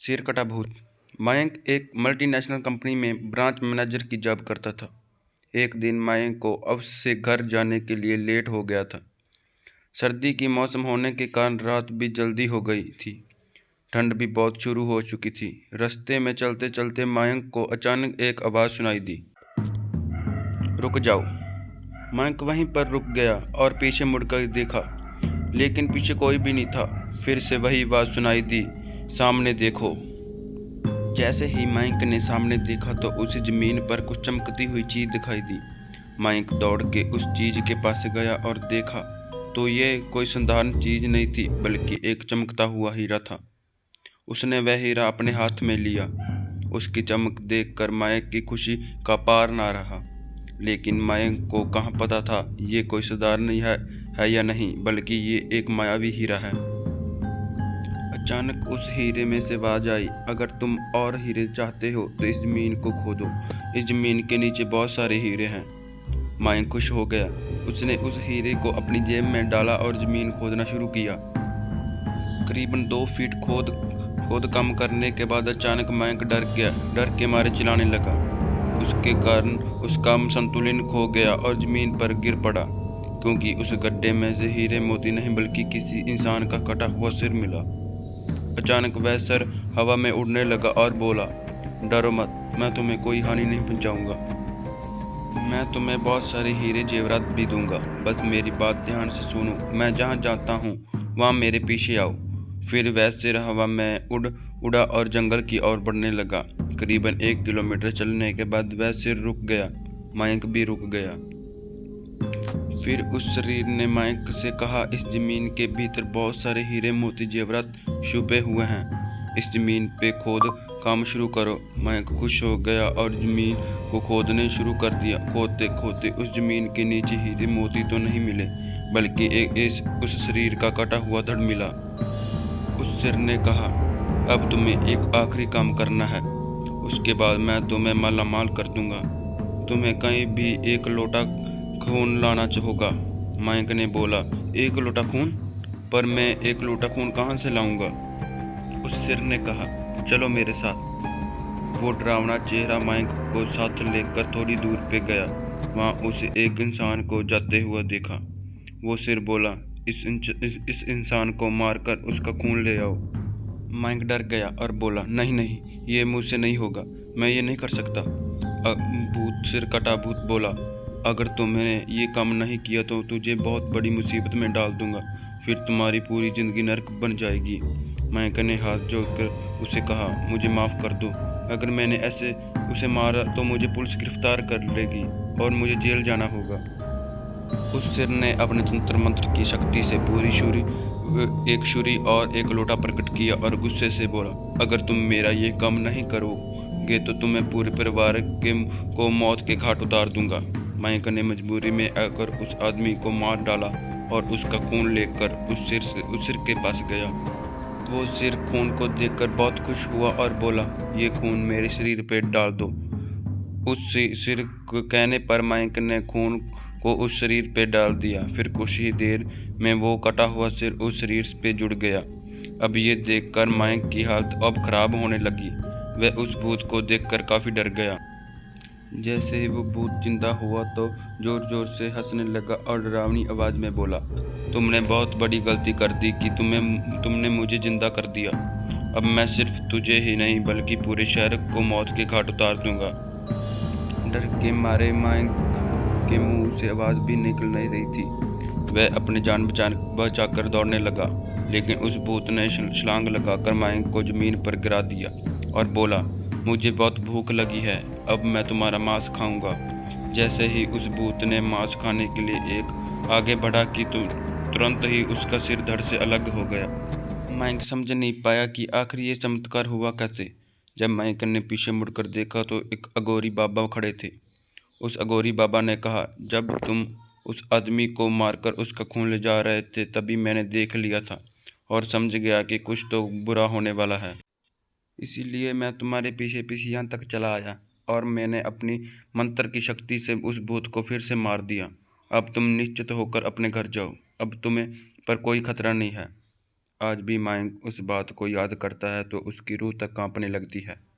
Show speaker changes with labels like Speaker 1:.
Speaker 1: सिरकटा भूत। मयंक एक multinational company में ब्रांच मैनेजर की जॉब करता था। एक दिन मयंक को ऑफिस से घर जाने के लिए लेट हो गया था। सर्दी की मौसम होने के कारण रात भी जल्दी हो गई थी। ठंड भी बहुत शुरू हो चुकी थी। रास्ते में चलते चलते मयंक को अचानक एक आवाज़ सुनाई दी, रुक जाओ। मयंक वहीं पर रुक गया और पीछे मुड़कर देखा, लेकिन पीछे कोई भी नहीं था। फिर से वही आवाज़ सुनाई दी, सामने देखो। जैसे ही मयंक ने सामने देखा तो उसे ज़मीन पर कुछ चमकती हुई चीज़ दिखाई दी। मयंक दौड़ के उस चीज़ के पास गया और देखा तो ये कोई साधारण चीज़ नहीं थी, बल्कि एक चमकता हुआ हीरा था। उसने वह हीरा अपने हाथ में लिया। उसकी चमक देखकर मयंक की खुशी का पार ना रहा। लेकिन मयंक को कहाँ पता था ये कोई साधारण है या नहीं, बल्कि ये एक मायावी हीरा है। अचानक उस हीरे में से आवाज आई, अगर तुम और हीरे चाहते हो तो इस ज़मीन को खोदो। इस ज़मीन के नीचे बहुत सारे हीरे हैं। मयंक खुश हो गया। उसने उस हीरे को अपनी जेब में डाला और ज़मीन खोदना शुरू किया। करीबन 2 फीट खोद कम करने के बाद अचानक मयंक डर गया। डर के मारे चिल्लाने लगा। उसके कारण उसका संतुलन खो गया और ज़मीन पर गिर पड़ा, क्योंकि उस गड्ढे में से हीरे मोती नहीं बल्कि किसी इंसान का कटा हुआ सिर मिला। अचानक वह सर हवा में उड़ने लगा और बोला, डरो मत, मैं तुम्हें कोई हानि नहीं पहुंचाऊंगा। मैं तुम्हें बहुत सारे हीरे जेवरात भी दूंगा, बस मेरी बात ध्यान से सुनो। मैं जहाँ जाता हूँ वहाँ मेरे पीछे आओ। फिर वह सिर हवा में उड़ा और जंगल की ओर बढ़ने लगा। करीबन 1 किलोमीटर चलने के बाद वह सिर रुक गया। मयंक भी रुक गया। फिर उस शरीर ने मयंक से कहा, इस ज़मीन के भीतर बहुत सारे हीरे मोती जेवरात छुपे हुए हैं। इस ज़मीन पे खोद काम शुरू करो। मयंक खुश हो गया और ज़मीन को खोदने शुरू कर दिया। खोदते खोदते उस ज़मीन के नीचे हीरे मोती तो नहीं मिले, बल्कि उस शरीर का कटा हुआ धड़ मिला। उस सिर ने कहा, अब तुम्हें एक आखिरी काम करना है, उसके बाद मैं तुम्हें मालामाल कर दूंगा। तुम्हें कहीं भी 1 लोटा खून लाना होगा। मयंक ने बोला, 1 लोटा खून? पर मैं 1 लोटा खून कहाँ से लाऊंगा? उस सिर ने कहा, चलो मेरे साथ। वो डरावना चेहरा मयंक को साथ लेकर थोड़ी दूर पे गया। वहाँ उसे एक इंसान को जाते हुआ देखा। वो सिर बोला, इस इंसान को मारकर उसका खून ले आओ। मयंक डर गया और बोला, नहीं नहीं, ये मुझसे नहीं होगा, मैं ये नहीं कर सकता। भूत सिर कटा भूत बोला, अगर तुमने ये काम नहीं किया तो तुझे बहुत बड़ी मुसीबत में डाल दूंगा, फिर तुम्हारी पूरी ज़िंदगी नर्क बन जाएगी। मयंक ने हाथ जोड़कर उसे कहा, मुझे माफ़ कर दो। अगर मैंने ऐसे उसे मारा तो मुझे पुलिस गिरफ्तार कर लेगी और मुझे जेल जाना होगा। उस सिर ने अपने तंत्र मंत्र की शक्ति से एक छुरी और 1 लोटा प्रकट किया और गुस्से से बोला, अगर तुम मेरा ये काम नहीं करोगे तो तुम्हें पूरे परिवार को मौत के घाट उतार दूंगा। मयंक ने मजबूरी में आकर उस आदमी को मार डाला और उसका खून लेकर उस सिर के पास गया। वो सिर खून को देखकर बहुत खुश हुआ और बोला, ये खून मेरे शरीर पे डाल दो। उस सिर को कहने पर मयंक ने खून को उस शरीर पे डाल दिया। फिर कुछ ही देर में वो कटा हुआ सिर उस शरीर पे जुड़ गया। अब ये देखकर मयंक की हालत अब खराब होने लगी। वह उस भूत को देखकर काफ़ी डर गया। जैसे ही वो भूत जिंदा हुआ तो जोर जोर से हंसने लगा और डरावनी आवाज़ में बोला, तुमने बहुत बड़ी गलती कर दी कि तुमने मुझे जिंदा कर दिया। अब मैं सिर्फ तुझे ही नहीं बल्कि पूरे शहर को मौत के घाट उतार दूंगा। डर के मारे मयंक के मुंह से आवाज़ भी निकल नहीं रही थी। वह अपनी जान बचाकर दौड़ने लगा, लेकिन उस भूत ने छलांग लगाकर मयंक को ज़मीन पर गिरा दिया और बोला, मुझे बहुत भूख लगी है, अब मैं तुम्हारा मांस खाऊंगा। जैसे ही उस भूत ने मांस खाने के लिए एक आगे बढ़ा कि तुरंत ही उसका सिर धड़ से अलग हो गया। मयंक समझ नहीं पाया कि आखिर ये चमत्कार हुआ कैसे। जब मयंक ने पीछे मुड़कर देखा तो एक अघोरी बाबा खड़े थे। उस अघोरी बाबा ने कहा, जब तुम उस आदमी को मारकर उसका खून ले जा रहे थे तभी मैंने देख लिया था और समझ गया कि कुछ तो बुरा होने वाला है। इसीलिए मैं तुम्हारे पीछे पीछे यहाँ तक चला आया और मैंने अपनी मंत्र की शक्ति से उस भूत को फिर से मार दिया। अब तुम निश्चित होकर अपने घर जाओ। अब तुम्हें पर कोई खतरा नहीं है। आज भी मायंक उस बात को याद करता है तो उसकी रूह तक कांपने लगती है।